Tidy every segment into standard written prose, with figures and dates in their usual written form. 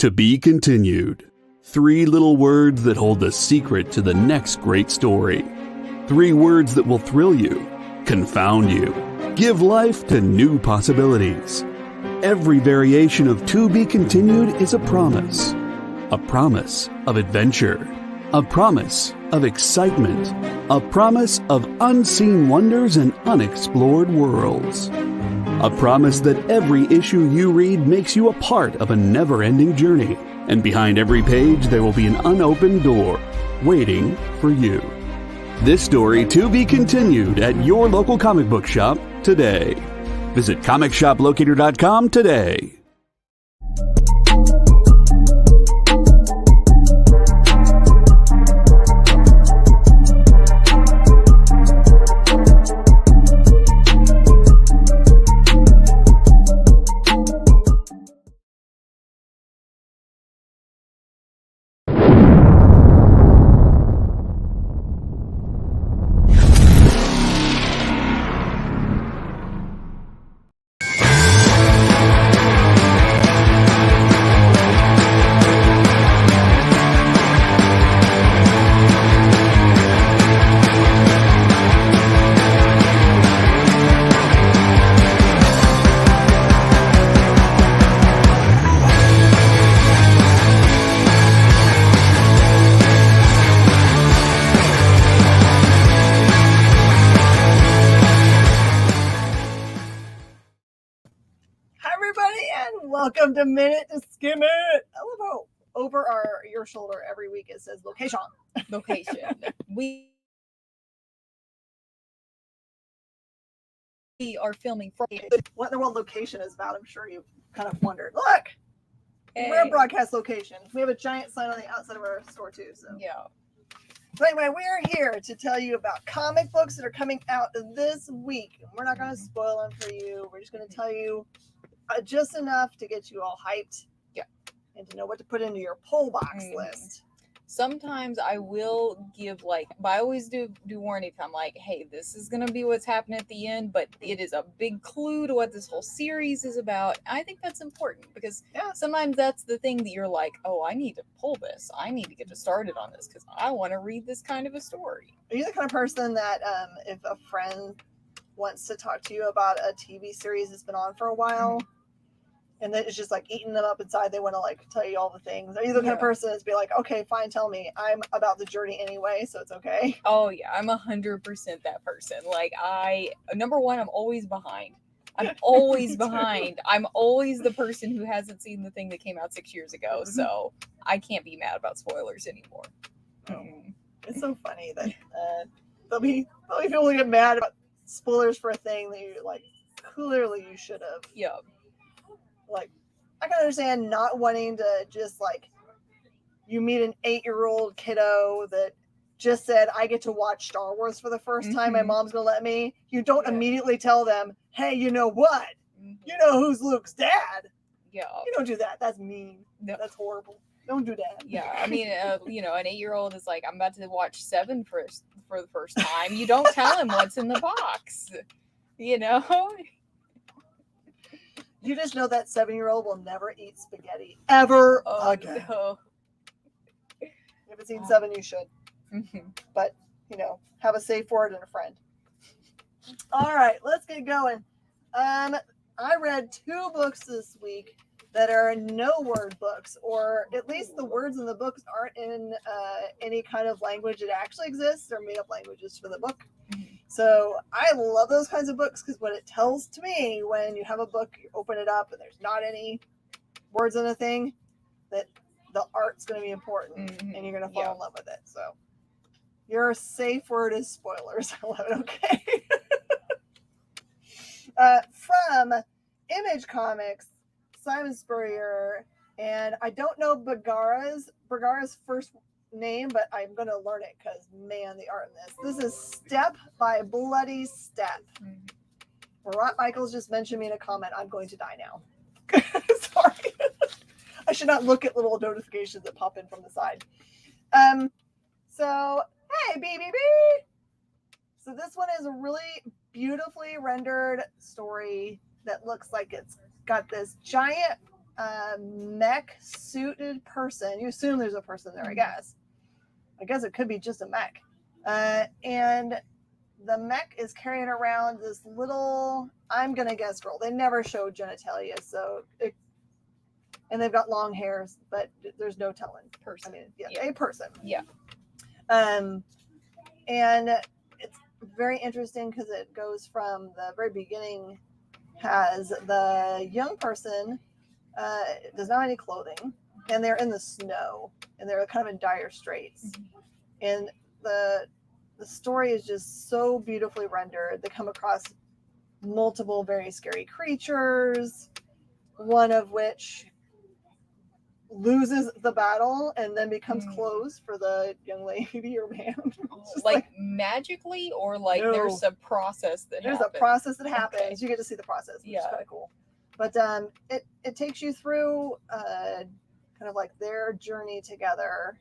To be continued. 3 little words that hold the secret to the next great story. 3 words that will thrill you, confound you, give life to new possibilities. Every variation of To Be Continued is a promise of adventure, a promise of excitement, a promise of unseen wonders and unexplored worlds. A promise that every issue you read makes you a part of a never-ending journey, and behind every page there will be an unopened door waiting for you. This story to be continued at your local comic book shop today. Visit comicshoplocator.com today. Welcome to Minute to Skim It. I love how over your shoulder every week it says location. Location. We are filming for what in the world location is about. I'm sure you kind of wondered. Look, hey. We're a broadcast location. We have a giant sign on the outside of our store too. So yeah. So anyway, we're here to tell you about comic books that are coming out this week. We're not going to spoil them for you. We're just going to tell you just enough to get you all hyped, and to know what to put into your pull box list. Sometimes I will give but I always do warn you. I'm like, hey, this is gonna be what's happening at the end, but it is a big clue to what this whole series is about. I think that's important because sometimes that's the thing that you're like, oh, I need to pull this. I need to get started on this because I want to read this kind of a story. Are you the kind of person that if a friend wants to talk to you about a TV series that's been on for a while, and then it's just eating them up inside, they want to tell you all the things? Are you the kind of person that's be like, okay, fine, tell me. I'm about the journey anyway, so it's okay. Oh yeah, I'm 100% that person. Number one, I'm always behind. I'm always behind. I'm always the person who hasn't seen the thing that came out 6 years ago, so I can't be mad about spoilers anymore. It's so funny that there'll be people who get mad about spoilers for a thing that you clearly you should have. Yeah. I can understand not wanting to just you meet an 8-year-old kiddo that just said, I get to watch Star Wars for the first time. My mom's going to let me. You don't immediately tell them, hey, you know what? You know who's Luke's dad? Yeah. You don't do that. That's mean. No. That's horrible. Don't do that. Yeah. I mean, an 8-year-old is like, I'm about to watch Seven for the first time. You don't tell him what's in the box. You just know that 7-year-old will never eat spaghetti ever again. No. If you haven't seen Seven, you should. But, have a safe word and a friend. All right, let's get going. I read 2 books this week that are no-word books, or at least the words in the books aren't in any kind of language that actually exists. They're made-up languages for the book. So I love those kinds of books because what it tells to me when you have a book, you open it up and there's not any words in the thing, that the art's going to be important and you're going to fall in love with it. So your safe word is spoilers. I love it. Okay. From Image Comics, Simon Spurrier, and I don't know Bergara's first name, but I'm going to learn it because, man, the art in this. This is Step by Bloody Step. Rot Michaels just mentioned me in a comment. I'm going to die now. Sorry. I should not look at little notifications that pop in from the side. So, hey, BBB! So this one is a really beautifully rendered story that looks like it's got this giant mech suited person. You assume there's a person there, I guess. I guess it could be just a mech. And the mech is carrying around this little, I'm going to guess girl. They never show genitalia, and they've got long hairs, but there's no telling. Person. I mean, a person. Yeah. And it's very interesting because it goes from the very beginning, has the young person does not have any clothing, and they're in the snow, and they're kind of in dire straits. And the story is just so beautifully rendered. They come across multiple very scary creatures, one of which loses the battle and then becomes clothes for the young lady or man. Like magically, or like No. there's a process that There's happens? a process that happens. Okay. You get to see the process, which is Yeah. kind of cool. But it takes you through kind of like their journey together,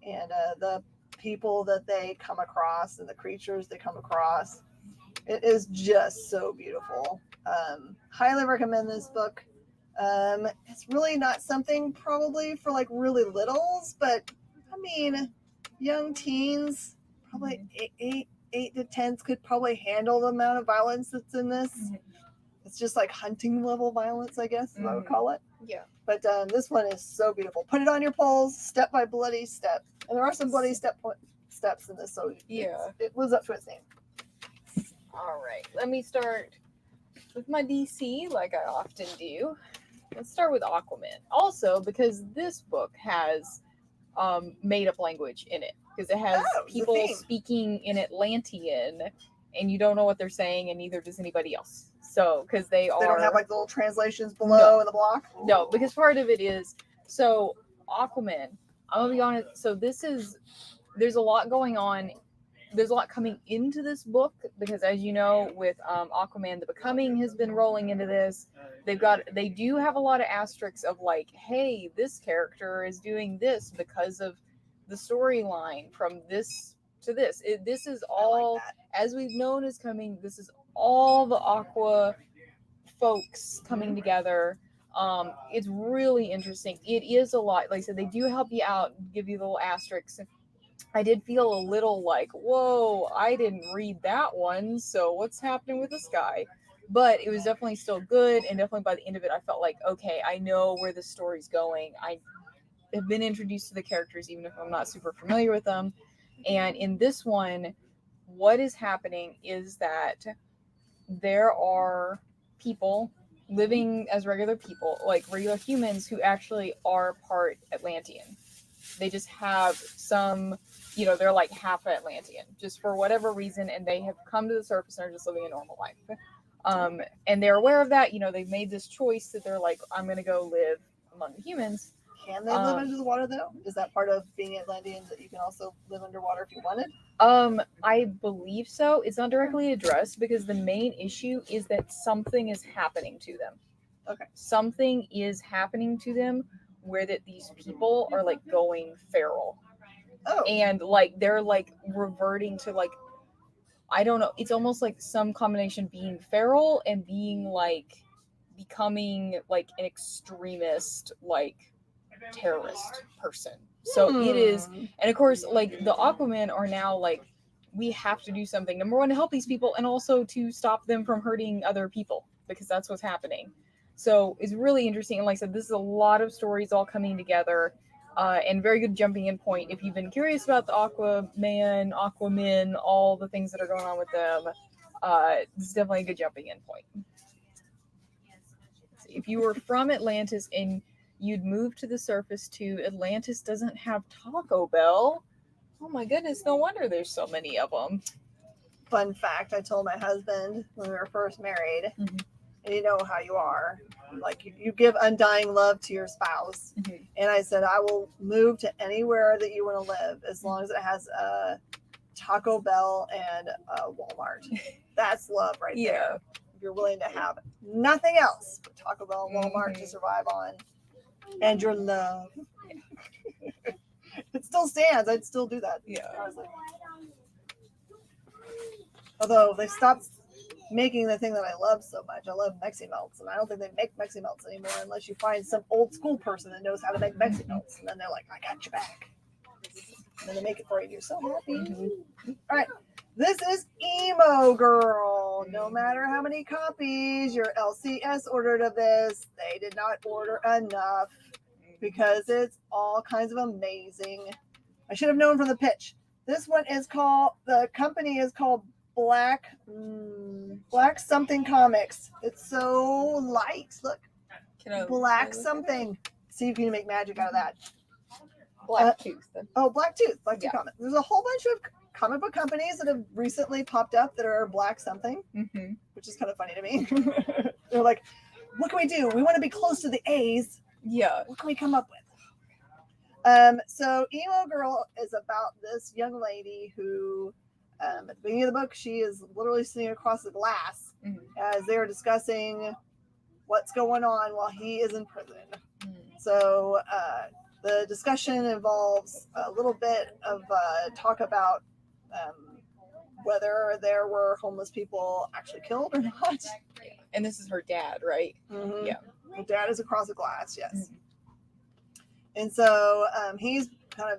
and the people that they come across and the creatures they come across. It is just so beautiful. Highly recommend this book. It's really not something probably for like really littles, but I mean, young teens, probably 8 to 10s could probably handle the amount of violence that's in this. It's just like hunting level violence, I guess, is what I would call it. Yeah. But this one is so beautiful. Put it on your polls, step by bloody step. And there are some bloody steps in this, so it lives up to its name. All right. Let me start with my DC, like I often do. Let's start with Aquamen. Also, because this book has made up language in it, because it has people speaking in Atlantean, and you don't know what they're saying, and neither does anybody else. So, because they don't have like little translations below in the block. No, because part of it is, so Aquamen, I'm gonna be honest. So there's a lot going on. There's a lot coming into this book, because as you know, with Aquaman, The Becoming has been rolling into this. They do have a lot of asterisks of like, hey, this character is doing this because of the storyline from this to this. This is all, as we've known is coming, this is all the Aqua folks coming together. It's really interesting. It is a lot. Like I said, they do help you out, give you little asterisks. I did feel a little like, whoa, I didn't read that one, so what's happening with this guy? But it was definitely still good, and definitely by the end of it, I felt like, okay, I know where the story's going. I have been introduced to the characters, even if I'm not super familiar with them. And in this one, what is happening is that there are people living as regular people, like regular humans, who actually are part Atlantean. They just have some, they're like half Atlantean, just for whatever reason, and they have come to the surface and are just living a normal life. And they're aware of that. They've made this choice that they're like, I'm going to go live among the humans. Can they live under the water, though? Is that part of being Atlantean, that you can also live underwater if you wanted? I believe so. It's not directly addressed, because the main issue is that something is happening to them. Okay. Something is happening to them where that these people are like going feral. Oh. And like they're like reverting to like, I don't know, it's almost like some combination being feral and being like becoming like an extremist, like terrorist person. So it is, and of course like the Aquamen are now like, we have to do something, number one, to help these people, and also to stop them from hurting other people, because that's what's happening. So it's really interesting. And like I said, this is a lot of stories all coming together, and very good jumping in point. If you've been curious about the Aquamen, all the things that are going on with them, this is definitely a good jumping in point. If you were from Atlantis and you'd move to the surface too, Atlantis doesn't have Taco Bell. Oh my goodness, no wonder there's so many of them. Fun fact, I told my husband when we were first married, and you know how you are, like you give undying love to your spouse. And I said, I will move to anywhere that you want to live as long as it has a Taco Bell and a Walmart. That's love right there. If you're willing to have nothing else but Taco Bell and Walmart to survive on, and your love. It still stands. I'd still do that. Yeah. Honestly. Although they stopped making the thing that I love so much. I love Mexi Melts, and I don't think they make Mexi Melts anymore unless you find some old school person that knows how to make Mexi Melts, and then they're like, I got your back. And then they make it for you. You're so happy. All right. This is Emo Girl. No matter how many copies your LCS ordered of this, they did not order enough because it's all kinds of amazing. I should have known from the pitch. This one is called, the company is called Black something comics. It's so light. Look. Black something. See if you can make magic out of that. Black Tooth. Black Tooth comics. There's a whole bunch of comic book companies that have recently popped up that are black something, which is kind of funny to me. They're like, what can we do? We want to be close to the A's. Yeah. What can we come up with? So Emo Girl is about this young lady who, at the beginning of the book, she is literally sitting across the glass as they're discussing what's going on while he is in prison. So the discussion involves a little bit of talk about whether there were homeless people actually killed or not. And this is her dad, right? Yeah. Her dad is across the glass, yes. And so he's kind of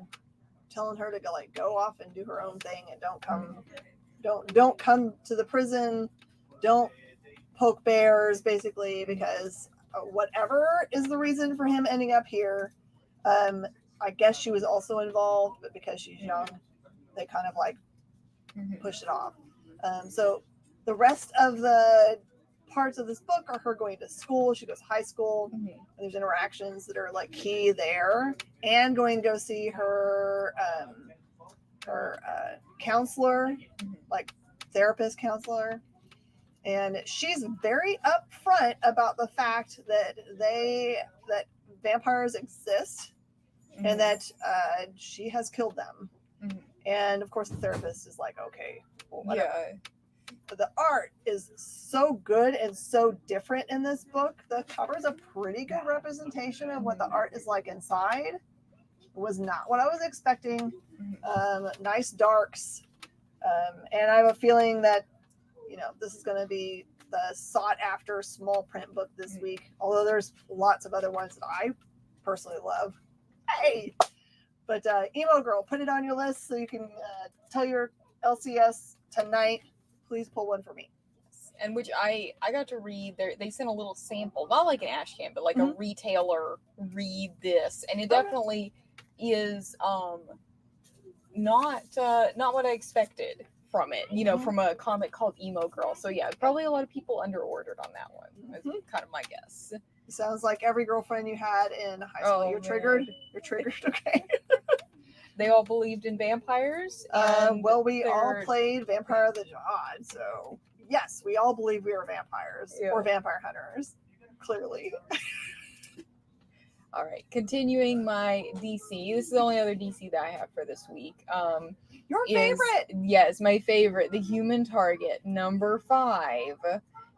telling her to go off and do her own thing and don't come to the prison. Don't poke bears, basically, because whatever is the reason for him ending up here, I guess she was also involved, but because she's young, they kind of push it off. So the rest of the parts of this book are her going to school. She goes to high school. And there's interactions that are key there, and going to go see her counselor, therapist counselor. And she's very upfront about the fact that vampires exist and that she has killed them. And of course the therapist is like, okay, well, whatever. But the art is so good and so different in this book. The cover is a pretty good representation of what the art is like inside. It was not what I was expecting. Nice darks. And I have a feeling that this is going to be the sought after small print book this week. Although there's lots of other ones that I personally love. Hey, but Emo Girl, put it on your list so you can tell your LCS tonight. Please pull one for me. And which I got to read. They sent a little sample, not like an ash can, but a retailer read this, and it definitely is not what I expected from it, from a comic called Emo Girl. So yeah, probably a lot of people underordered on that one. That's kind of my guess. It sounds like every girlfriend you had in high school. You're triggered. You're triggered. Okay. They all believed in vampires. Well, we all played Vampire the Jihad, so yes, we all believe we are vampires or vampire hunters. Clearly. All right, continuing my DC. This is the only other DC that I have for this week. Your favorite? Yes, my favorite. The Human Target, number 5.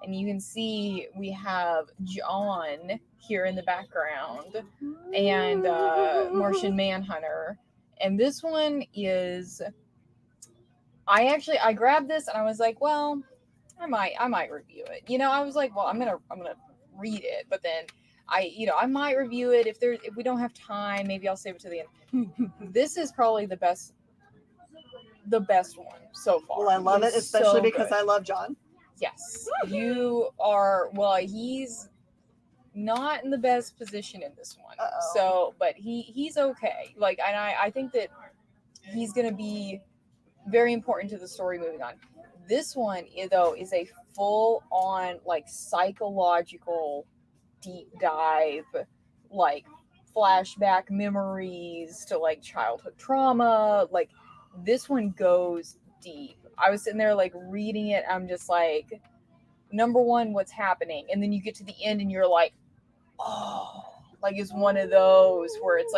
And you can see we have John here in the background and Martian Manhunter. And this one is, I grabbed this and I was like, well, I might review it. I was like, well, I'm gonna read it, but then I might review it if we don't have time. Maybe I'll save it to the end. This is probably the best one so far. Well, I love it, especially because I love John. Yes, you are. Well, he's not in the best position in this one. So, but he's okay. And I think that he's going to be very important to the story moving on. This one, though, is a full-on psychological deep dive, flashback memories to childhood trauma. This one goes deep. I was sitting there reading it. I'm just number one, what's happening? And then you get to the end and you're like, oh, it's one of those where it's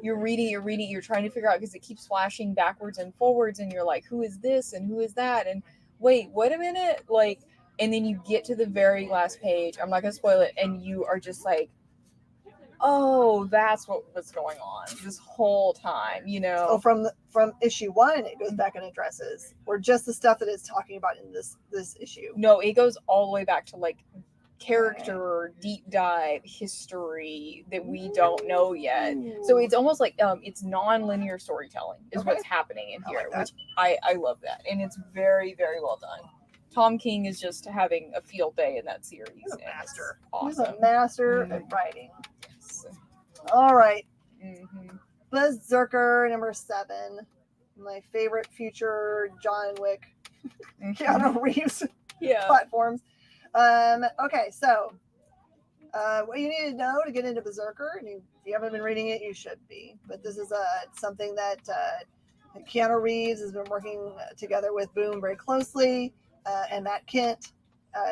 you're reading, you're trying to figure out because it keeps flashing backwards and forwards and you're like, who is this and who is that? And wait a minute. And then you get to the very last page. I'm not going to spoil it. And you are just oh, that's what was going on this whole time, you know. Oh, from issue 1, it goes back and addresses, or just the stuff that it's talking about in this issue. No, it goes all the way back to like character deep dive history that we don't know yet. So it's almost like it's non-linear storytelling is what's happening in here, which I love that, and it's very, very well done. Tom King is just having a field day in that series. He's a master. Awesome. He's a master at writing. Yes. All right. Berserker number 7. My favorite future John Wick, Keanu Reeves platforms. Okay, so what you need to know to get into Berserker, and if you haven't been reading it, you should be. But this is something that Keanu Reeves has been working together with Boom very closely, and Matt Kent,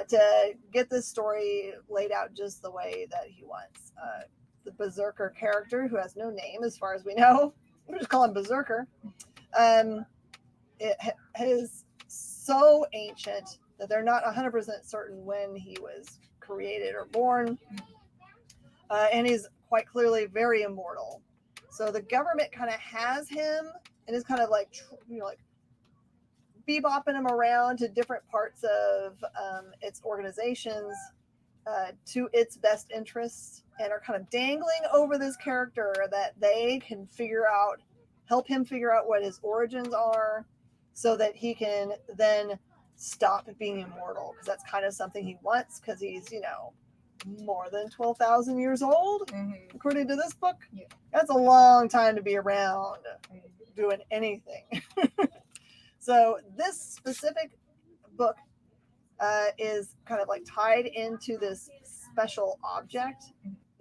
to get this story laid out just the way that he wants. The Berserker character, who has no name as far as we know, we'll just call him Berserker, it is so ancient that they're not 100% certain when he was created or born, and he's quite clearly very immortal. So the government kind of has him and is kind of like, like bebopping him around to different parts of its organizations to its best interests, and are kind of dangling over this character that they can help him figure out what his origins are, so that he can then stop being immortal, because that's kind of something he wants, because he's, more than 12,000 years old, according to this book. Yeah. That's a long time to be around doing anything. So this specific book is kind of like tied into this special object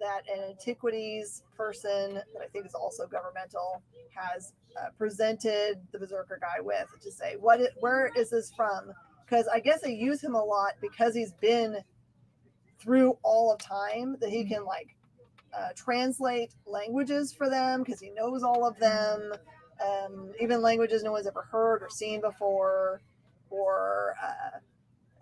that an antiquities person that I think is also governmental has presented the Berserker guy with, to say, where is this from? Because I guess they use him a lot because he's been through all of time, that he can translate languages for them, because he knows all of them, even languages no one's ever heard or seen before, or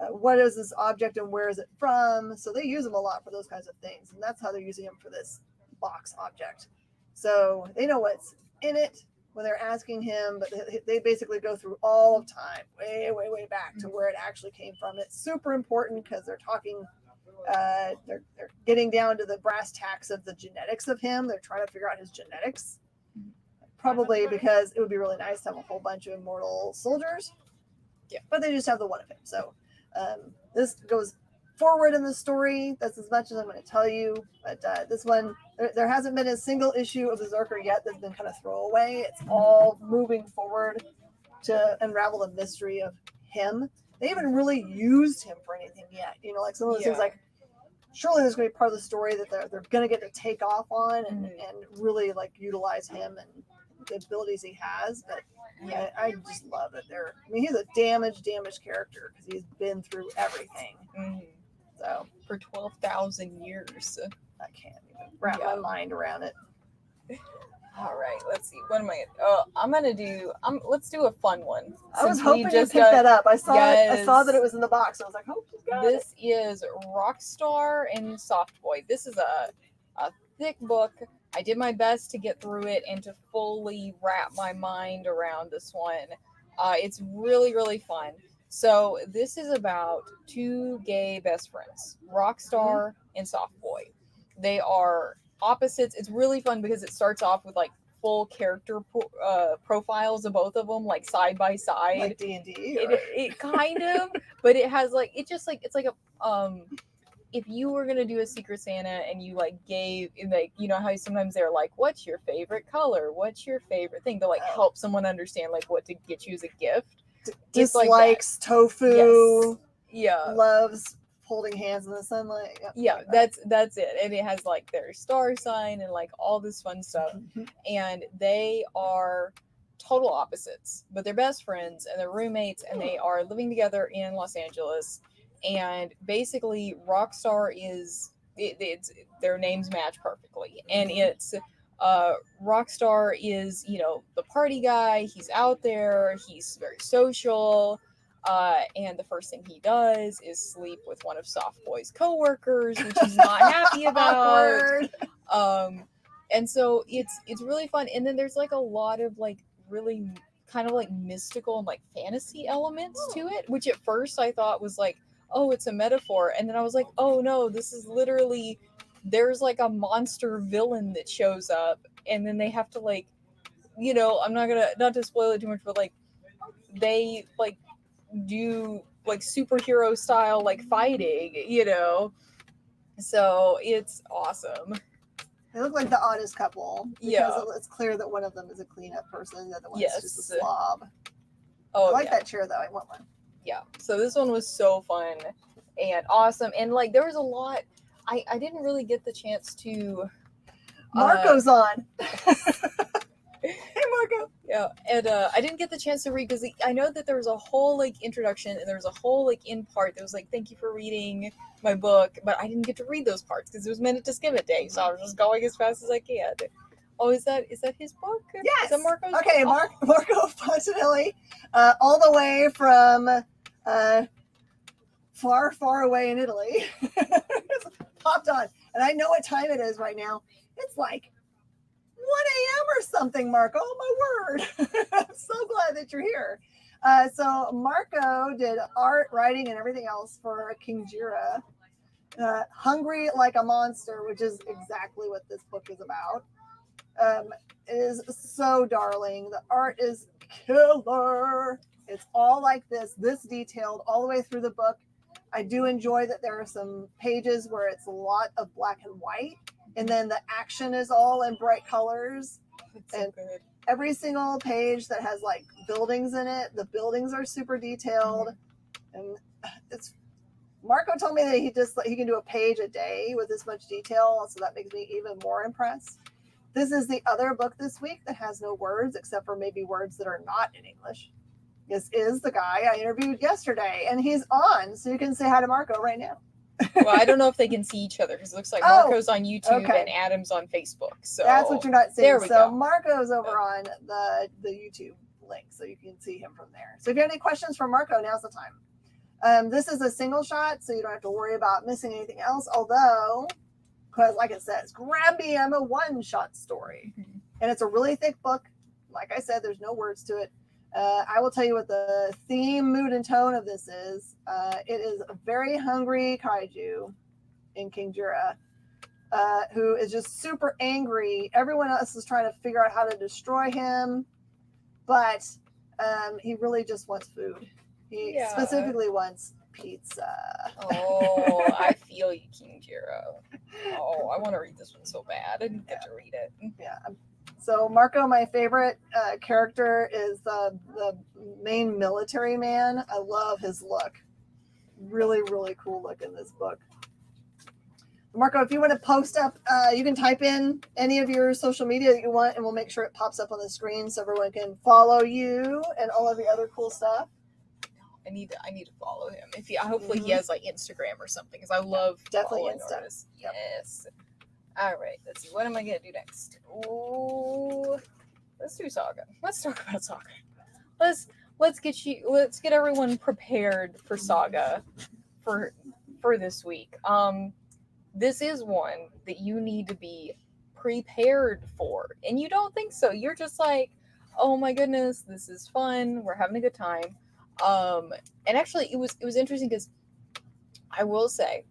what is this object and where is it from? So they use him a lot for those kinds of things, and that's how they're using him for this box object. So they know what's in it when they're asking him, but they basically go through all of time, way, way, way back to where it actually came from. It's super important because they're talking, they're getting down to the brass tacks of the genetics of him. They're trying to figure out his genetics, probably because it would be really nice to have a whole bunch of immortal soldiers. Yeah, but they just have the one of him. So this goes forward in the story. That's as much as I'm going to tell you. But this one, there hasn't been a single issue of Berserker yet that's been kind of throwaway. It's all moving forward to unravel the mystery of him. They haven't really used him for anything yet. Like some of those things, like surely there's going to be part of the story that they're going to get to take off on and really utilize him and the abilities he has. But yeah, I just love that he's a damaged character because he's been through everything. So for 12,000 years, I can't even wrap my mind around it. All right, let's see. What am I? I'm gonna do. Let's do a fun one. I was hoping you picked that up. I saw it. I saw that it was in the box. I was like, "Oh, this is Rockstar and Softboy." This is a thick book. I did my best to get through it and to fully wrap my mind around this one. It's really, really fun. So this is about two gay best friends, Rockstar and Softboy. They are opposites. It's really fun because it starts off with full character profiles of both of them, side by side, like D&D. It kind of, but it has it's like a if you were gonna do a Secret Santa and you gave how sometimes they're what's your favorite color, what's your favorite thing, to help someone understand what to get you as a gift. Dislikes tofu. Yes. Yeah. Loves holding hands in the sunlight. Yeah, that's it. And it has their star sign and all this fun stuff. And they are total opposites, but they're best friends and they're roommates, and they are living together in Los Angeles. And basically Rockstar is it's their names match perfectly, and it's Rockstar is the party guy. He's out there, he's very social, and the first thing he does is sleep with one of Softboy's coworkers, which he's not happy about. And so it's really fun. And then there's like a lot of like really kind of like mystical and like fantasy elements to it, which at first I thought was like, oh, it's a metaphor. And then I was like, oh no, this is literally, there's like a monster villain that shows up, and then they have to like, you know, I'm not to spoil it too much, but like they like do like superhero style like fighting, you know. So it's awesome. They look like the oddest couple. Because Yeah. it's clear that one of them is a cleanup person, the other one's Yes. just a slob. Oh, I like yeah. that chair though. I want one. Yeah. So this one was so fun and awesome. And like there was a lot, I didn't really get the chance to Marco's on. Hey Marco. Yeah, and I didn't get the chance to read because I know that there was a whole like introduction and there was a whole like in part that was like, thank you for reading my book, but I didn't get to read those parts because it was Minute to Skim It day, so I was just going as fast as I can. Oh, is that his book? Yes. Is that Marco's Okay, book? Marco Fontanelli, all the way from far, far away in Italy, popped on, and I know what time it is right now. It's like 1 a.m. or something, Marco. Oh my word! I'm so glad that you're here. So Marco did art, writing, and everything else for King Jira. Hungry Like a Monster, which is exactly what this book is about. It is so darling. The art is killer. It's all like this detailed all the way through the book. I do enjoy that there are some pages where it's a lot of black and white, and then the action is all in bright colors. It's so And good. every single page that has like buildings in it, the buildings are super detailed. And it's Marco told me that he can do a page a day with this much detail, so that makes me even more impressed. This is the other book this week that has no words except for maybe words that are not in English. This is the guy I interviewed yesterday, and he's on, so you can say hi to Marco right now. Well, I don't know if they can see each other because it looks like Marco's on YouTube and Adam's on Facebook. So that's what you're not seeing. There we so go. Marco's over on the YouTube link, so you can see him from there. So if you have any questions for Marco, now's the time. This is a single shot, so you don't have to worry about missing anything else. Although, because like it says, grab me, I'm a one-shot story. And it's a really thick book. Like I said, there's no words to it. I will tell you what the theme, mood, and tone of this is. It is a very hungry kaiju in King Jira, who is just super angry. Everyone else is trying to figure out how to destroy him, but he really just wants food. He specifically wants pizza. Oh, I feel you, King Jiro. Oh, I want to read this one so bad. I didn't get to read it. Yeah. So Marco, my favorite character is the main military man. I love his look. Really, really cool look in this book. Marco, if you want to post up, you can type in any of your social media that you want, and we'll make sure it pops up on the screen so everyone can follow you and all of the other cool stuff. I need to follow him. If hopefully he has like Instagram or something, because I love definitely following Insta. artists. Yep. Yes. All right. Let's see. What am I gonna do next? Oh, let's do Saga. Let's talk about Saga. Let's get everyone prepared for Saga for this week. This is one that you need to be prepared for, and you don't think so. You're just like, oh my goodness, this is fun. We're having a good time. And actually, it was interesting because I will say,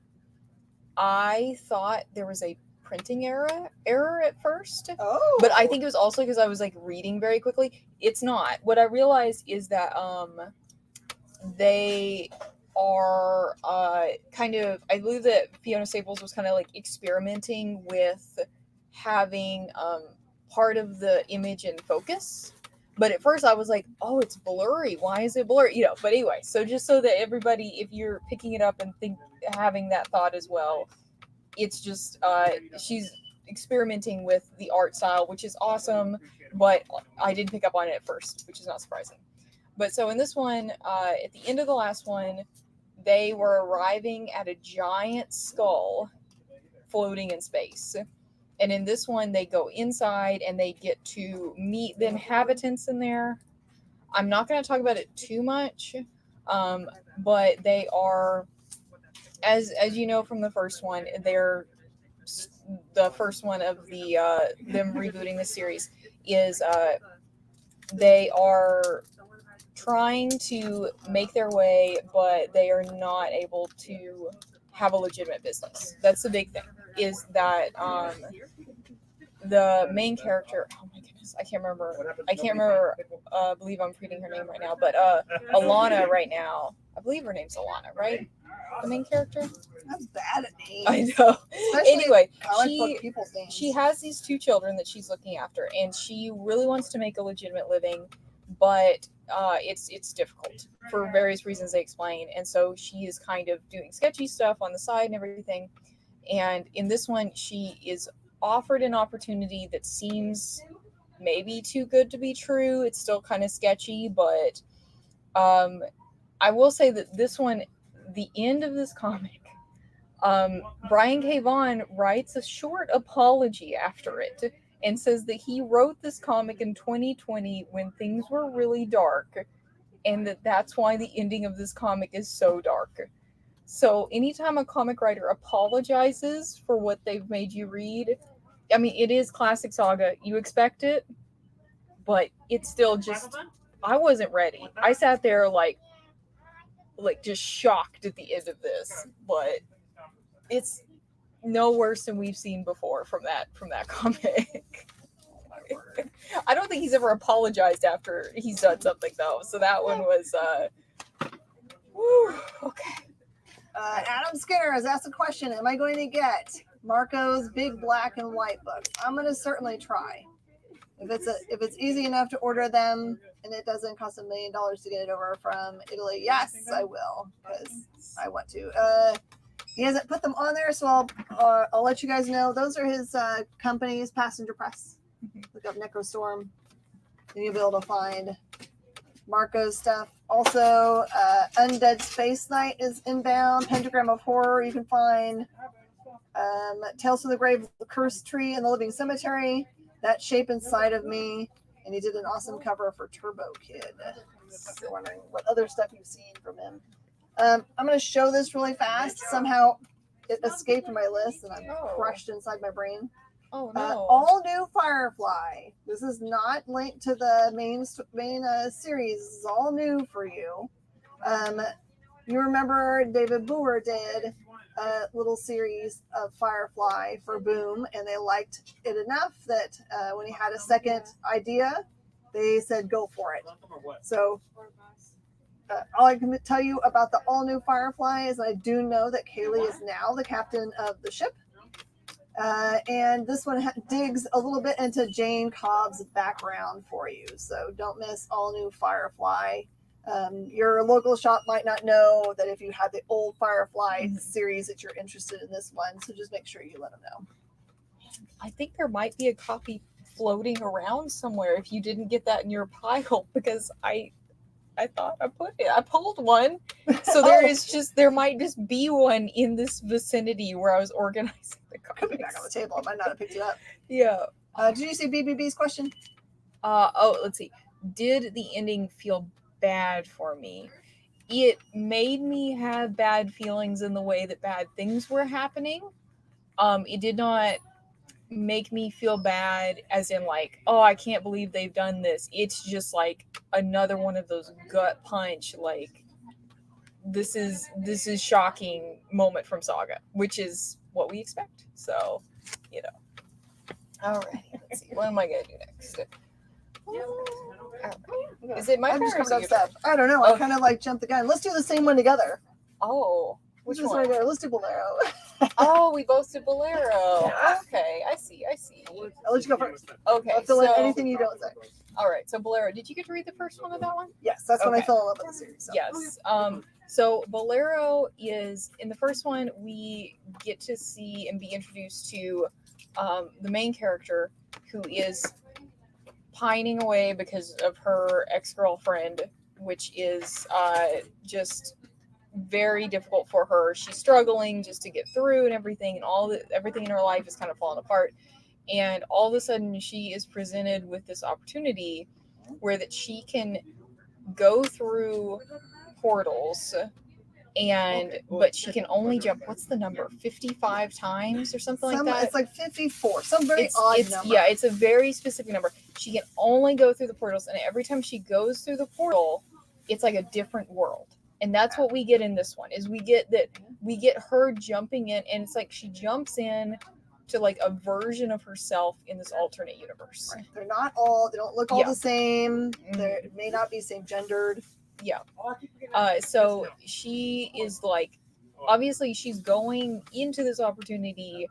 I thought there was a printing error at first. Oh. But I think it was also because I was like reading very quickly. It's not. What I realized is that they are kind of, I believe that Fiona Staples was kind of like experimenting with having part of the image in focus. But at first I was like, oh, it's blurry. Why is it blurry? You know, but anyway, so just so that everybody, if you're picking it up and having that thought as well, it's just she's experimenting with the art style, which is awesome, but I didn't pick up on it at first, which is not surprising. But so in this one, at the end of the last one, they were arriving at a giant skull floating in space. And in this one, they go inside and they get to meet the inhabitants in there. I'm not going to talk about it too much, but they are, as you know from the first one, they're the first one of the them rebooting the series is they are trying to make their way, but they are not able to have a legitimate business. That's the big thing, is that the main character, oh my goodness, I can't remember, I believe I'm reading her name right now, but Alana right now, I believe her name's Alana, right? The main character? I'm bad at names. I know. Especially Anyway, comic book people's names. she has these 2 children that she's looking after, and she really wants to make a legitimate living, but it's difficult for various reasons they explain. And so she is kind of doing sketchy stuff on the side and everything. And in this one, she is offered an opportunity that seems maybe too good to be true. It's still kind of sketchy, but I will say that this one, the end of this comic, Brian K. Vaughan writes a short apology after it and says that he wrote this comic in 2020 when things were really dark, and that's why the ending of this comic is so dark. So anytime a comic writer apologizes for what they've made you read, I mean, it is classic Saga. You expect it, but it's still just, I wasn't ready. I sat there like just shocked at the end of this, but it's no worse than we've seen before from that comic. I don't think he's ever apologized after he's done something though. So that one was okay. Adam Skinner has asked a question. Am I going to get Marco's big black and white books? I'm going to certainly try. If it's easy enough to order them and it doesn't cost $1 million to get it over from Italy, yes, I will, because I want to. He hasn't put them on there, so I'll let you guys know. Those are his company's Passenger Press. Look up Necrostorm, and you'll be able to find Marco's stuff. Also, Undead Space Knight is inbound. Pentagram of Horror you can find. Tales from the Grave, The Cursed Tree, and the Living Cemetery. That Shape Inside of Me. And he did an awesome cover for Turbo Kid. If you're wondering what other stuff you've seen from him. I'm going to show this really fast. Somehow it escaped my list and I'm crushed inside my brain. Oh no! All new Firefly. This is not linked to the main series. This is all new for you. You remember David Boer did a little series of Firefly for Boom, and they liked it enough that when he had a second idea, they said go for it. So all I can tell you about the all new Firefly is I do know that Kaylee is now the captain of the ship. And this one digs a little bit into Jane Cobb's background for you. So don't miss all new Firefly. Your local shop might not know that if you had the old Firefly series that you're interested in this one. So just make sure you let them know. I think there might be a copy floating around somewhere if you didn't get that in your pile, because I thought I pulled one. So there might just be one in this vicinity where I was organizing the comics. Could be back on the table. I might not have picked it up. Yeah. Did you see BBB's question? Let's see. Did the ending feel bad for me? It made me have bad feelings in the way that bad things were happening. It did not make me feel bad as in like, oh, I can't believe they've done this. It's just like another one of those gut punch, like this is shocking moment from Saga, which is what we expect. So, Alright, let's see. What am I gonna do next? Is it my I'm just turn? coming up stuff. I don't know. I kind of like jumped the gun. Let's do the same one together. Oh, which one? Right there. Let's do Bolero. Oh, we both did Bolero. Yeah. Okay, I see. I'll let you go first. Okay, I'll fill in anything you don't say. All right, so Bolero. Did you get to read the first one of that one? Yes, that's when I Okay. fell in love with the series. So. Yes. So Bolero is, in the first one, we get to see and be introduced to the main character, who is pining away because of her ex-girlfriend, which is just very difficult for her. She's struggling just to get through and everything, and everything in her life is kind of falling apart. And all of a sudden, she is presented with this opportunity where that she can go through portals but she can only jump, what's the number, 55 times or something like that? It's like 54, some very odd number. Yeah, it's a very specific number. She can only go through the portals, and every time she goes through the portal, it's like a different world. And that's what we get in this one, is we get her jumping in, and it's like she jumps in to like a version of herself in this alternate universe. Right. They don't look all the same. They may not be same gendered. Yeah. So she is like, obviously she's going into this opportunity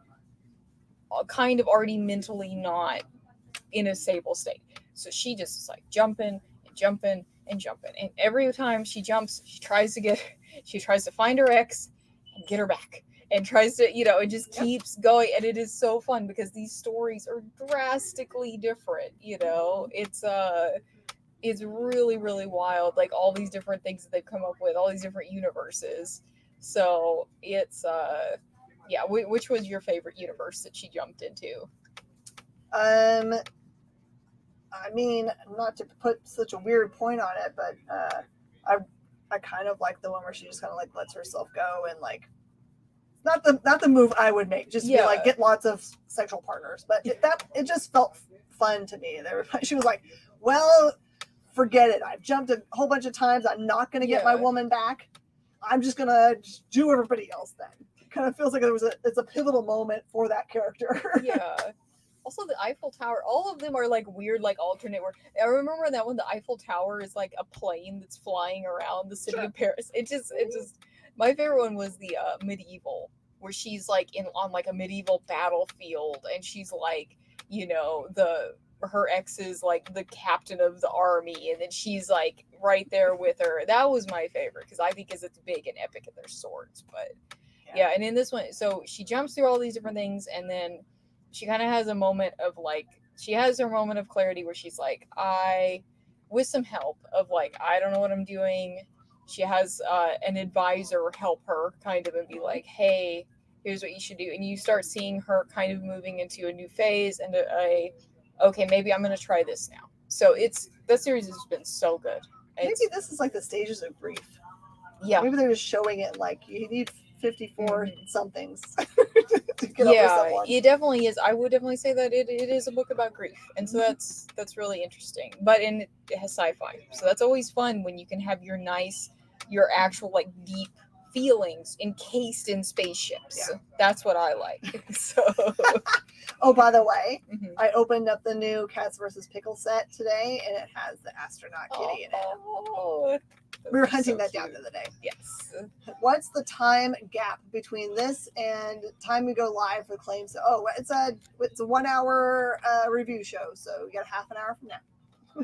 kind of already mentally not in a stable state. So she just is like jumping and jumping and jumping. And every time she jumps, she tries to find her ex and get her back. And tries to, it just keeps going. And it is so fun because these stories are drastically different, It's really, really wild. Like all these different things that they've come up with, all these different universes. So it's, which was your favorite universe that she jumped into? I mean, not to put such a weird point on it, but I kind of like the one where she just kind of like lets herself go and like, not the move I would make, just to be like get lots of sexual partners, but it just felt fun to me. She was like, well, forget it. I've jumped a whole bunch of times. I'm not going to get my woman back. I'm just going to do everybody else then. It kind of feels like it's a pivotal moment for that character. Yeah. Also, the Eiffel Tower, all of them are like weird, like alternate. I remember that one, the Eiffel Tower is like a plane that's flying around the city of Paris. It just, my favorite one was the medieval, where she's like on like a medieval battlefield, and she's like, her ex is like the captain of the army, and then she's like right there with her. That was my favorite because I think it's big and epic and their swords. But yeah, and in this one, so she jumps through all these different things, and then she kind of has a moment of like, she has her moment of clarity where she's like, with some help of like, I don't know what I'm doing. She has an advisor help her kind of and be like, hey, here's what you should do. And you start seeing her kind of moving into a new phase and okay, maybe I'm going to try this now. So that series has been so good. Maybe this is like the stages of grief. Yeah. Maybe they're just showing it like you need 54 somethings to get over someone. It definitely is. I would definitely say that it is a book about grief. And so that's really interesting. But it has sci-fi. So that's always fun when you can have your actual like deep feelings encased in spaceships. Yeah. That's what I like. So oh, by the way, I opened up the new Cats vs. Pickle set today, and it has the astronaut kitty in it. We were hunting that down the other day. Yes. What's the time gap between this and time we go live for claims? It's a 1 hour review show, so you got half an hour from now.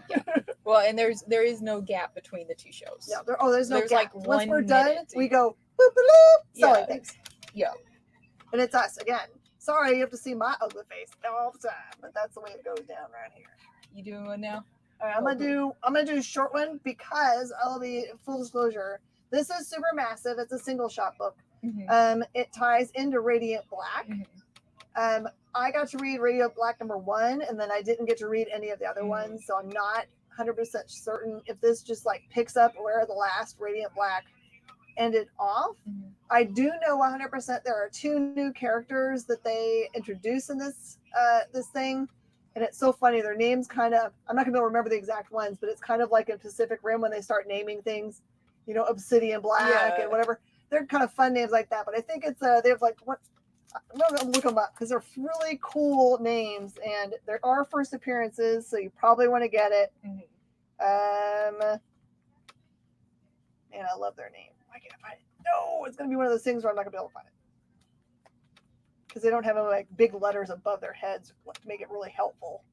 Yeah. Well, and there is no gap between the two shows. Yeah. There's no gap. Like once we're minute. done, we go boop boop selling things. Yeah. And it's us again. Sorry, you have to see my ugly face all the time, but that's the way it goes down right here. You doing one now? All right, I'm gonna do a short one because I'll be full disclosure. This is Supermassive. It's a single shot book. It ties into Radiant Black. I got to read Radiant Black #1, and then I didn't get to read any of the other ones, so I'm not 100% certain if this just like picks up where the last Radiant Black ended off. I do know 100% there are 2 new characters that they introduce in this thing. And it's so funny. Their names kind of, I'm not going to be able to remember the exact ones, but it's kind of like in Pacific Rim when they start naming things, Obsidian Black and whatever. They're kind of fun names like that. But I think it's, they have like, I'm going to look them up because they're really cool names. And there are first appearances, so you probably want to get it. Man, I love their name. Why can't I find it? No, it's going to be one of those things where I'm not going to be able to find it. Because they don't have like big letters above their heads to make it really helpful.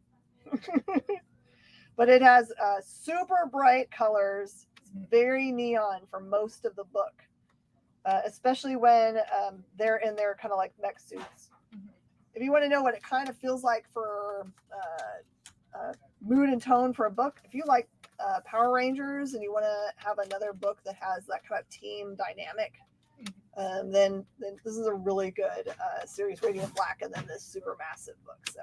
But it has super bright colors. It's very neon for most of the book, especially when they're in their kind of like mech suits. If you want to know what it kind of feels like for mood and tone for a book, if you like Power Rangers and you want to have another book that has that kind of team dynamic, then this is a really good series, Radiant Black, and then this Supermassive book. So,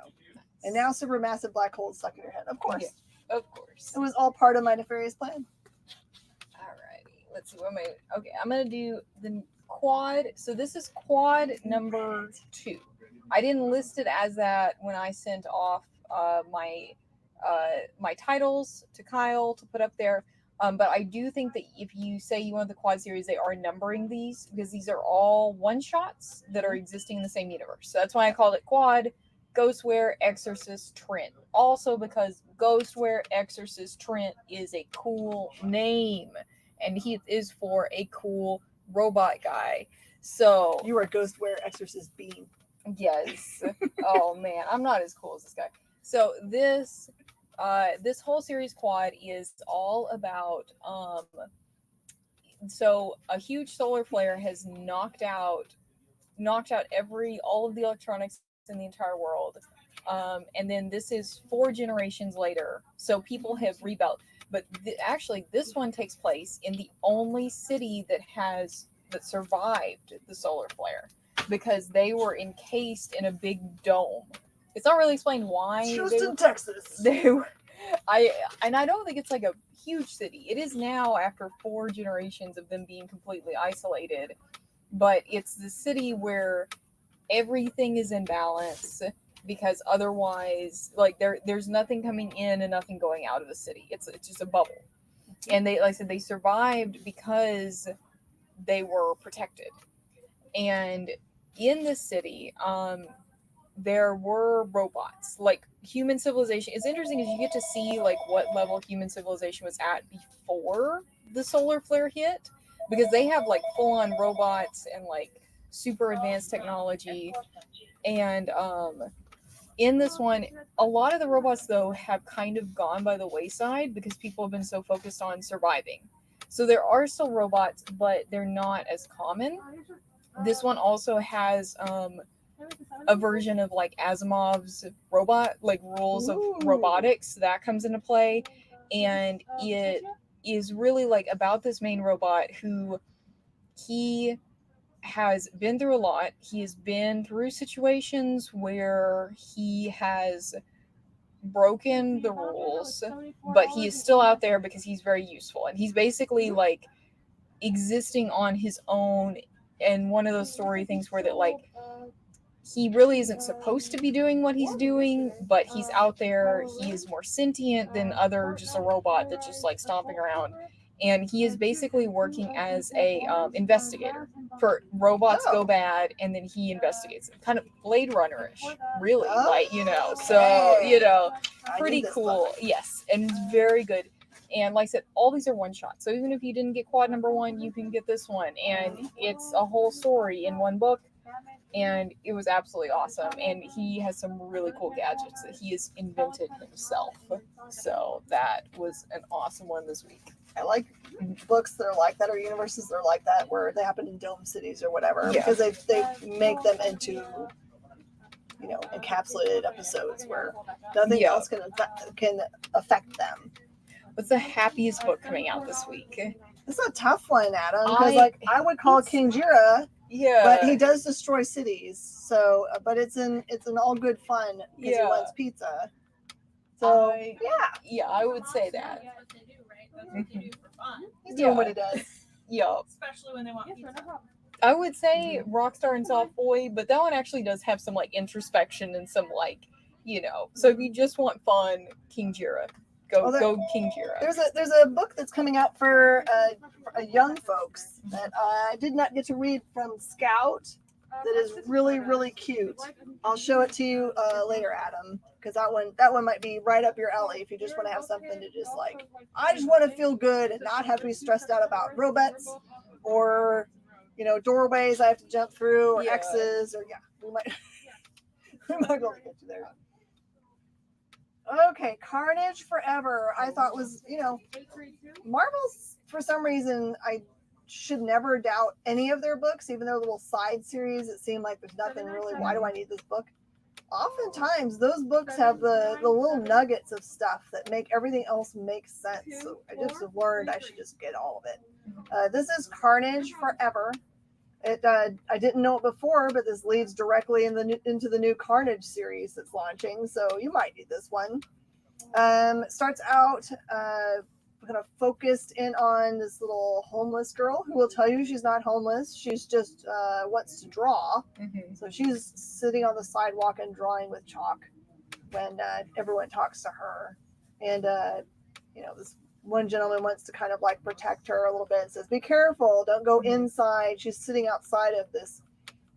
and now Supermassive Black Hole is stuck in your head, of course. Yeah, of course. It was all part of my nefarious plan. Alrighty, let's see, what am I? Okay, I'm gonna do the quad. So this is quad number 2. I didn't list it as that when I sent off my titles to Kyle to put up there. But I do think that if you say you want the quad series, they are numbering these because these are all one shots that are existing in the same universe. So that's why I called it quad. Ghostware, Exorcist, Trent. Also because Ghostware, Exorcist, Trent is a cool name, and he is for a cool robot guy. So You are Ghostware Exorcist Bean. yes. Oh man, I'm not as cool as this guy. So this whole series quad is all about so a huge solar flare has knocked out all of the electronics in the entire world. And then this is 4 generations later. So people have rebuilt. But actually, this one takes place in the only city that survived the solar flare because they were encased in a big dome. It's not really explained why. Houston, Texas. They were, I don't think it's like a huge city. It is now after 4 generations of them being completely isolated. But it's the city where everything is in balance because otherwise, like there's nothing coming in and nothing going out of the city. It's just a bubble. And they, like I said, they survived because they were protected. And in this city, there were robots, like human civilization. It's interesting because you get to see like what level human civilization was at before the solar flare hit, because they have like full-on robots and like super advanced technology. And in this one, a lot of the robots though have kind of gone by the wayside because people have been so focused on surviving. So there are still robots, but they're not as common. This one also has a version of like Asimov's robot, like rules of robotics that comes into play. And it is really like about this main robot who he has been through a lot. He has been through situations where he has broken the rules, but he is still out there because he's very useful. And he's basically like existing on his own. And one of those story things where that like he really isn't supposed to be doing what he's doing, but he's out there. He is more sentient than just a robot that's just like stomping around. And he is basically working as a investigator for robots go bad, and then he investigates them. Kind of Blade Runner-ish, really, so pretty cool. Yes, and it's very good. And like I said, all these are one shot. So even if you didn't get quad number 1, you can get this one, and it's a whole story in one book. And it was absolutely awesome. And he has some really cool gadgets that he has invented himself. So that was an awesome one this week. I like books that are like that, or universes that are like that, where they happen in dome cities or whatever, because they make them into, encapsulated episodes where nothing else can affect them. What's the happiest book coming out this week? It's a tough one, Adam, because I would call King Jira. Yeah, but he does destroy cities. So, but it's an all good fun because he wants pizza. So I would say that. He's doing what he does. Yeah, especially when they want pizza. I would say Rockstar and Soft Boy, but that one actually does have some like introspection and some like So if you just want fun, King Jira. Go King Jira. There's a book that's coming out for young folks that I did not get to read from Scout that is really, really cute. I'll show it to you later, Adam, because that one might be right up your alley if you just want to have something to just like, I just want to feel good and not have to be stressed out about robots or doorways I have to jump through or X's or we might be able to get you there. Okay, Carnage Forever, I thought was, Marvel's, for some reason, I should never doubt any of their books, even their little side series. It seemed like there's nothing really, why do I need this book? Oftentimes, those books have the little nuggets of stuff that make everything else make sense. So I just have learned I should just get all of it. This is Carnage Forever. I didn't know it before, but this leads directly into the new Carnage series that's launching, so you might need this one. Starts out kind of focused in on this little homeless girl who will tell you she's not homeless. She's just wants to draw. Mm-hmm. So she's sitting on the sidewalk and drawing with chalk when everyone talks to her. And, this one gentleman wants to kind of like protect her a little bit and says, be careful, don't go inside. She's sitting outside of this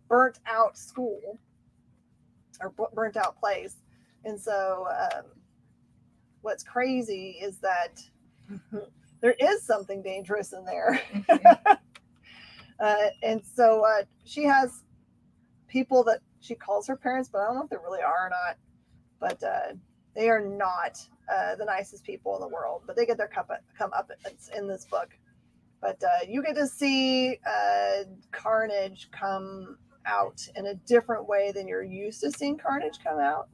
burnt out school or burnt out place. And so what's crazy is that there is something dangerous in there. And so she has people that she calls her parents, but I don't know if they really are or not. But they are not the nicest people in the world. But they get their come up in this book. But you get to see Carnage come out in a different way than you're used to seeing Carnage come out.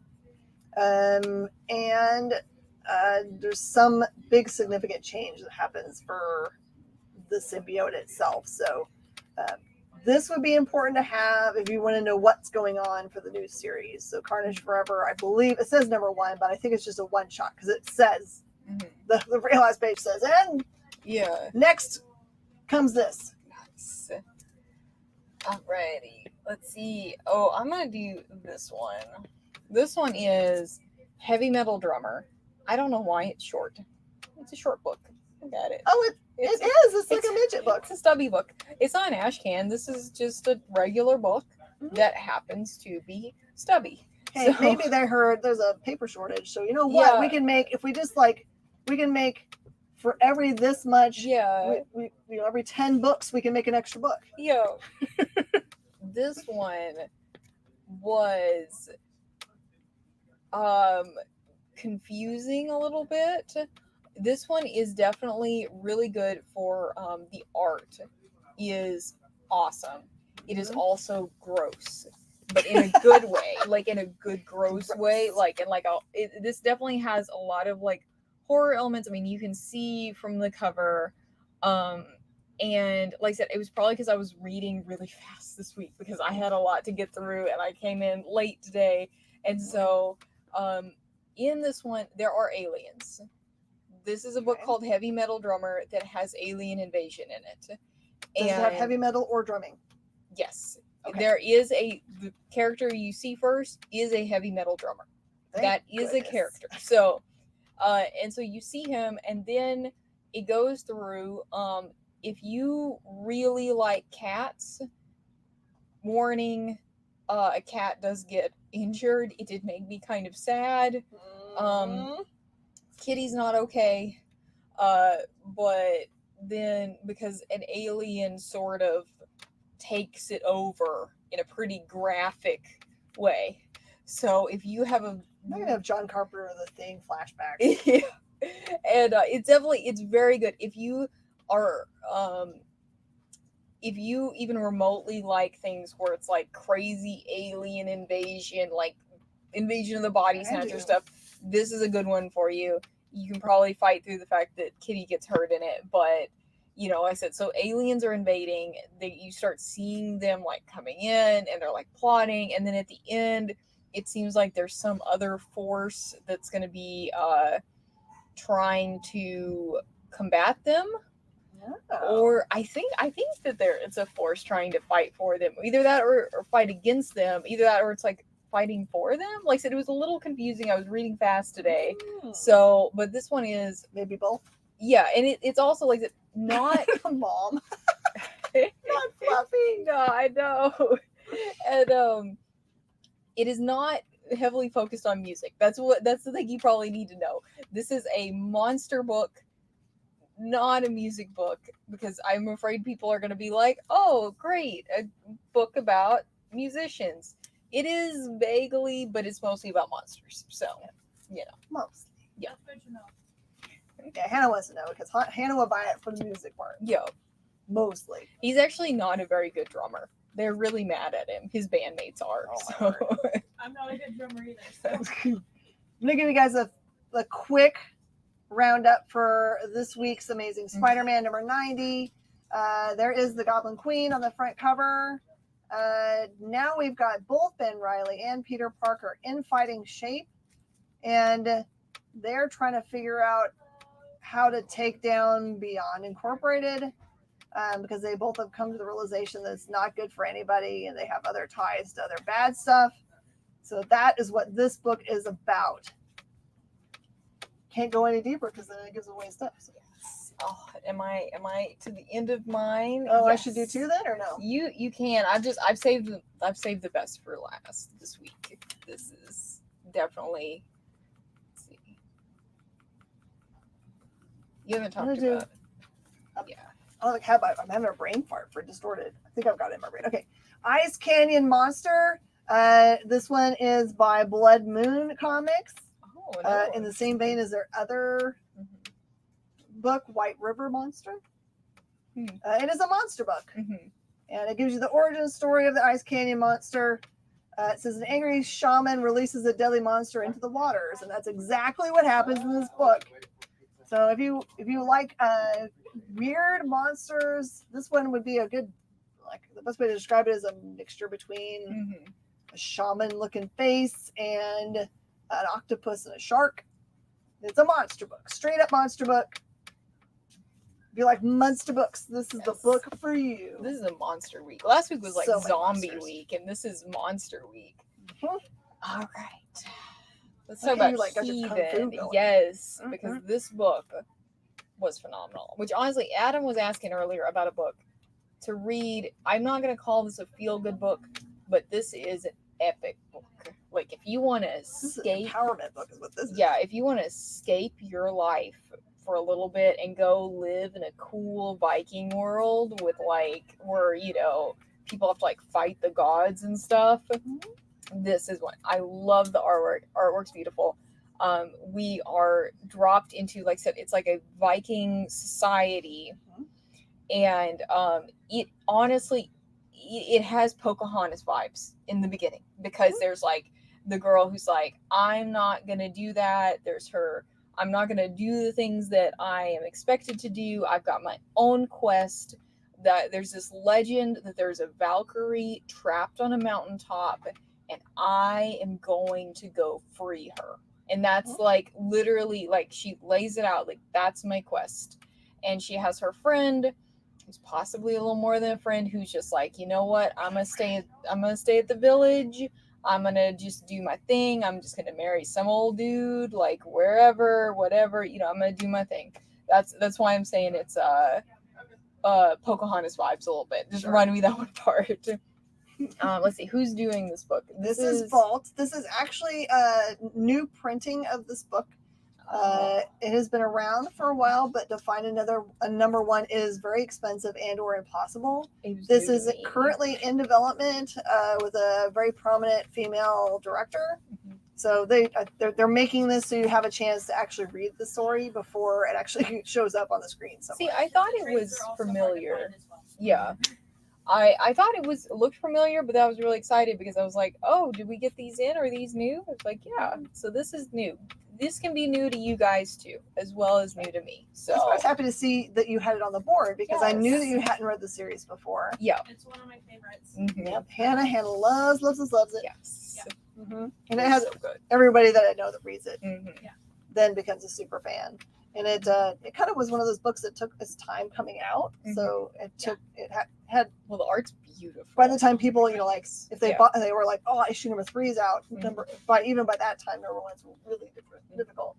And there's some big significant change that happens for the symbiote itself. So this would be important to have if you want to know what's going on for the new series. So Carnage Forever, I believe it says number 1, but I think it's just a one shot because it says the very last page says, and next comes this. Nice. Alrighty, let's see. Oh, I'm gonna do this one. This one is Heavy Metal Drummer. I don't know why it's short. It's a short book. Look at it. Oh, it is. It's like a midget book. It's a stubby book. It's not an ash can. This is just a regular book that happens to be stubby. Hey, So, maybe they heard there's a paper shortage. So you know what? Yeah. We can make, if we just we can make for every this much, we every 10 books, we can make an extra book. Yeah. This one was confusing a little bit. This one is definitely really good for the art is awesome. It is also gross, but in a good way, like in a good gross way. Like and this definitely has a lot of like horror elements. I mean, you can see from the cover. And like I said, it was probably because I was reading really fast this week because I had a lot to get through and I came in late today. And so in this one, there are aliens. This is a book called Heavy Metal Drummer that has alien invasion in it. Does it have heavy metal or drumming? Yes. Okay. There is the character you see first is a heavy metal drummer. That is a character. So, and so you see him and then it goes through, if you really like cats, warning, a cat does get injured. It did make me kind of sad. Kitty's not okay. But then because an alien sort of takes it over in a pretty graphic way. So if you have I'm gonna have John Carpenter The Thing flashbacks. And it's very good. If you are if you even remotely like things where it's like crazy alien invasion, like invasion of the body snatcher stuff, this is a good one for you. You can probably fight through the fact that Kitty gets hurt in it, but like I said, so aliens are invading. You start seeing them like coming in and they're like plotting, and then at the end it seems like there's some other force that's going to be trying to combat them. Or I think that it's a force trying to fight for them. Either that or fight against them. Either that or it's like fighting for them. Like I said, it was a little confusing. I was reading fast today. So, but this one is maybe both. Yeah, and it's also like not mom. Not fluffy. No, I know. And it is not heavily focused on music. That's the thing you probably need to know. This is a monster book, not a music book, because I'm afraid people are going to be like, oh, great, a book about musicians. It is vaguely, but it's mostly about monsters. So, Mostly. Yeah. That's good to know. Yeah, Hannah wants to know because Hannah will buy it for the music part. Yeah. Mostly. He's actually not a very good drummer. They're really mad at him. His bandmates are. So. I'm not a good drummer either. So. I'm going to give you guys a quick roundup for this week's Amazing Spider-Man number 90. There is the Goblin Queen on the front cover. Now we've got both Ben Reilly and Peter Parker in fighting shape, and they're trying to figure out how to take down Beyond Incorporated, because they both have come to the realization that it's not good for anybody and they have other ties to other bad stuff. So that is what this book is about. Can't go any deeper because then it gives away stuff. So. Oh, am I to the end of mine? Oh, Yes. I should do 2 then, or no? You can. I've saved the best for last this week. This is definitely. Let's see. You haven't talked I'm gonna about. Yeah. Oh, like I'm having a brain fart for Distorted. I think I've got it in my brain. Okay, Ice Canyon Monster. This one is by Blood Moon Comics. Oh, another in one. the same vein as their other book, White River Monster. It is a monster book, and it gives you the origin story of the Ice Canyon Monster. It says an angry shaman releases a deadly monster into the waters, and that's exactly what happens in this book. So if you like weird monsters, this one would be a good, like, the best way to describe it is a mixture between a shaman-looking face and an octopus and a shark. It's a monster book, straight up monster book. If you like monster books, this is the book for you. This is a monster week. Last week was like So many zombie monsters. week, and this is monster week. Mhm. All right. Let's Okay, talk about you, like, got your kung fu Heathen. going. Yes, because this book was phenomenal. Which honestly, Adam was asking earlier about a book to read. I'm not going to call this a feel-good book, but this is an epic book. Like, if you want to escape, empowerment book is what this is. Yeah, if you want to escape your life for a little bit and go live in a cool Viking world with, like, where, you know, people have to, like, fight the gods and stuff, this is one. I love the artwork. Artwork's beautiful. We are dropped into, like I said, it's like a Viking society, and it honestly, it has Pocahontas vibes in the beginning, because there's like the girl who's like, I'm not gonna do that. There's her, I'm not gonna do the things that I am expected to do. I've got my own quest. That there's this legend that there's a Valkyrie trapped on a mountaintop, and I am going to go free her. And that's like literally, like, she lays it out like, that's my quest. And she has her friend, who's possibly a little more than a friend, who's just like, you know what, I'm gonna stay at the village. I'm gonna just do my thing. I'm just gonna marry some old dude, like, wherever, whatever, you know, I'm gonna do my thing. That's why I'm saying it's Pocahontas vibes a little bit. Just remind me that one part. Let's see, who's doing this book? This is Vault. This is actually a new printing of this book. It has been around for a while, but to find a number one is very expensive and or impossible. This is currently in development with a very prominent female director. So they're making this so you have a chance to actually read the story before it actually shows up on the screen. See, I thought it was familiar. Yeah. I thought it looked familiar, but I was really excited because I was like, oh, did we get these in? Are these new? It's like, yeah. So this is new. This can be new to you guys too, as well as new to me. So I was happy to see that you had it on the board, because I knew that you hadn't read the series before. Yeah. It's one of my favorites. Yep. Hannah loves it. Yes. Yep. And it has so good. everybody that I know that reads it Yeah. then becomes a super fan. And it kind of was one of those books that took its time coming out. So it took it had well, the art's beautiful. By the time people, you know, like if they bought, they were like, oh, issue number 3 is out. Even by that time, number 1's really difficult.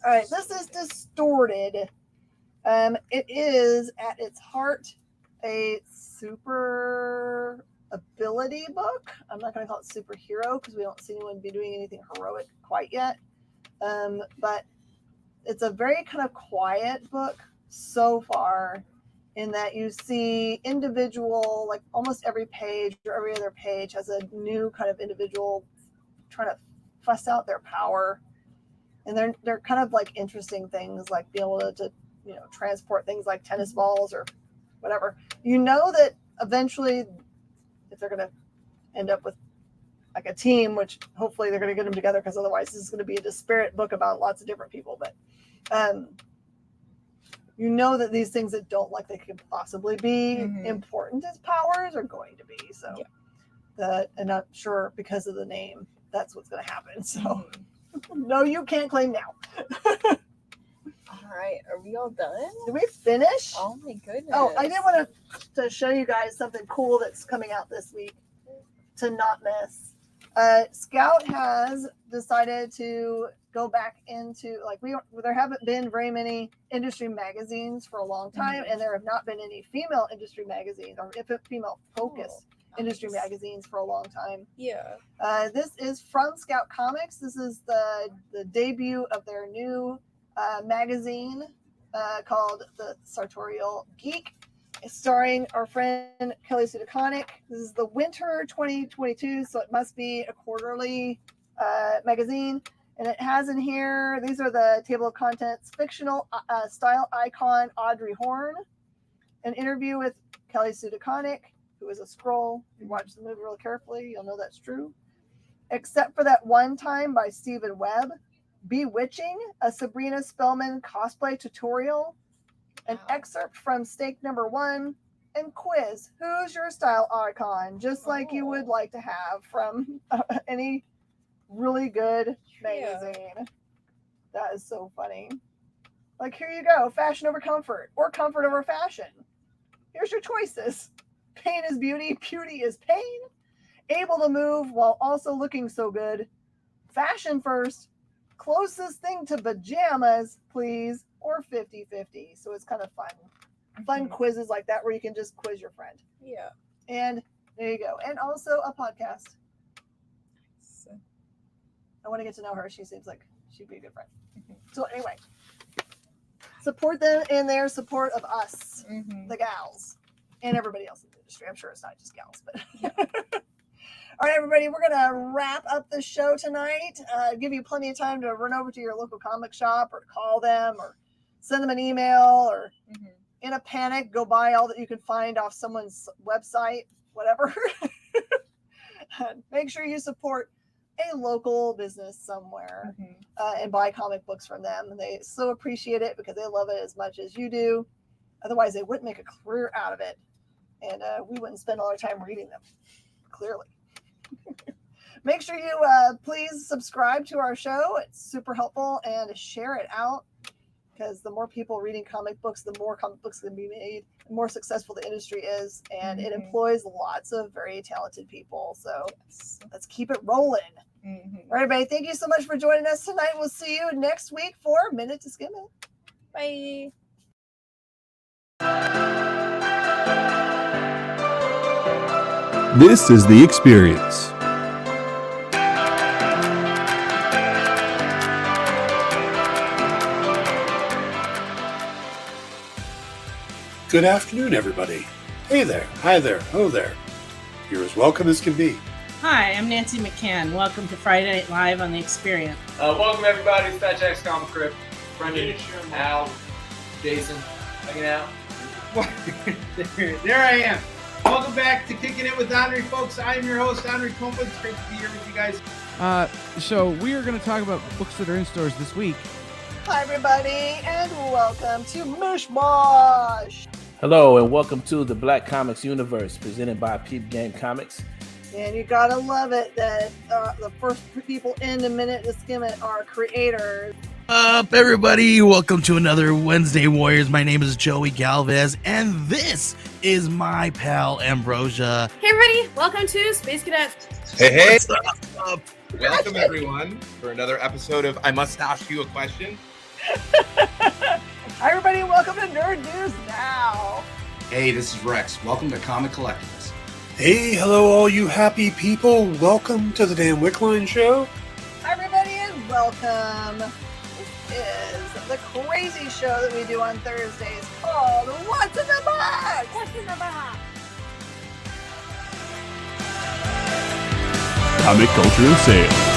All right, this is Distorted. It is at its heart a super ability book. I'm not going to call it superhero because we don't see anyone be doing anything heroic quite yet. But it's a very kind of quiet book so far, in that you see individual, like almost every page or every other page has a new kind of individual trying to fuss out their power. And they're kind of like interesting things, like being able to you know, transport things like tennis balls or whatever. You know that eventually, if they're going to end up with like a team, which hopefully they're going to get them together, because otherwise this is going to be a disparate book about lots of different people. But you know that these things that don't like they could possibly be important as powers are going to be. So and I'm sure because of the name, that's what's going to happen. So no, you can't claim now. All right, are we all done? Did we finish? Oh my goodness. Oh, I did want to show you guys something cool that's coming out this week to not miss. Scout has decided to go back into, like, there haven't been very many industry magazines for a long time, and there have not been any female industry magazines or female focused industry magazines for a long time. Yeah. This is from Scout Comics. This is the debut of their new magazine called The Sartorial Geek. It's starring our friend Kelly Sue DeConnick. This is the winter 2022, so it must be a quarterly magazine. And it has in here, these are the table of contents: fictional style icon Audrey Horne, an interview with Kelly Sue DeConnick, who is a Skrull. If you watch the movie real carefully, you'll know that's true. Except for that one time by Stephen Webb. Bewitching, a Sabrina Spellman cosplay tutorial, an excerpt from Stake Number 1, and quiz. Who's your style icon? Just like you would like to have from any really good magazine. That is so funny. Like, here you go. Fashion over comfort, or comfort over fashion. Here's your choices. Pain is beauty. Beauty is pain. Able to move while also looking so good. Fashion first. Closest thing to pajamas, please, or 50-50. So it's kind of fun quizzes like that where you can just quiz your friend. Yeah. And there you go. And also a podcast. I want to get to know her. She seems like she'd be a good friend. So anyway, support them in their support of us, the gals, and everybody else in the industry. I'm sure it's not just gals, but all right, everybody, we're going to wrap up the show tonight. Give you plenty of time to run over to your local comic shop or call them or send them an email or in a panic, go buy all that you can find off someone's website, whatever. Make sure you support a local business somewhere and buy comic books from them. They so appreciate it because they love it as much as you do. Otherwise, they wouldn't make a career out of it. And we wouldn't spend all our time reading them, clearly. Make sure you please subscribe to our show. It's super helpful, and share it out because the more people reading comic books, the more comic books can be made, the more successful the industry is, and it employs lots of very talented people. So let's keep it rolling. All right, everybody, thank you so much for joining us tonight. We'll see you next week for Minute to Skim It. Bye. This is The Experience. Good afternoon, everybody. Hey there, hi there, hello there. You're as welcome as can be. Hi, I'm Nancy McCann. Welcome to Friday Night Live on The Experience. Welcome, everybody. It's Fat Jack's Comic Crypt. Brendan, Al, Jason, hanging out. There I am. Welcome back to Kicking It with Henry, folks. I am your host, Henry Compa. It's great to be here with you guys. So we are going to talk about books that are in stores this week. Hi, everybody, and welcome to Mishmash. Hello, and welcome to the Black Comics Universe, presented by Peep Game Comics. And you gotta love it that the first people in a Minute to Skim It are creators. Up, everybody, welcome to another Wednesday Warriors. My name is Joey Galvez, and this is my pal Ambrosia. Hey everybody, welcome to Space Cadets. Hey, what's up? Welcome everyone for another episode of I Must Ask You a Question. Hi everybody, welcome to Nerd News Now. Hey, this is Rex. Welcome to Comic Collectibles. Hey, hello all you happy people. Welcome to the Dan Wickline Show. Hi everybody, and welcome. This is the crazy show that we do on Thursdays called What's in the Box? What's in the box? Comic culture and sales.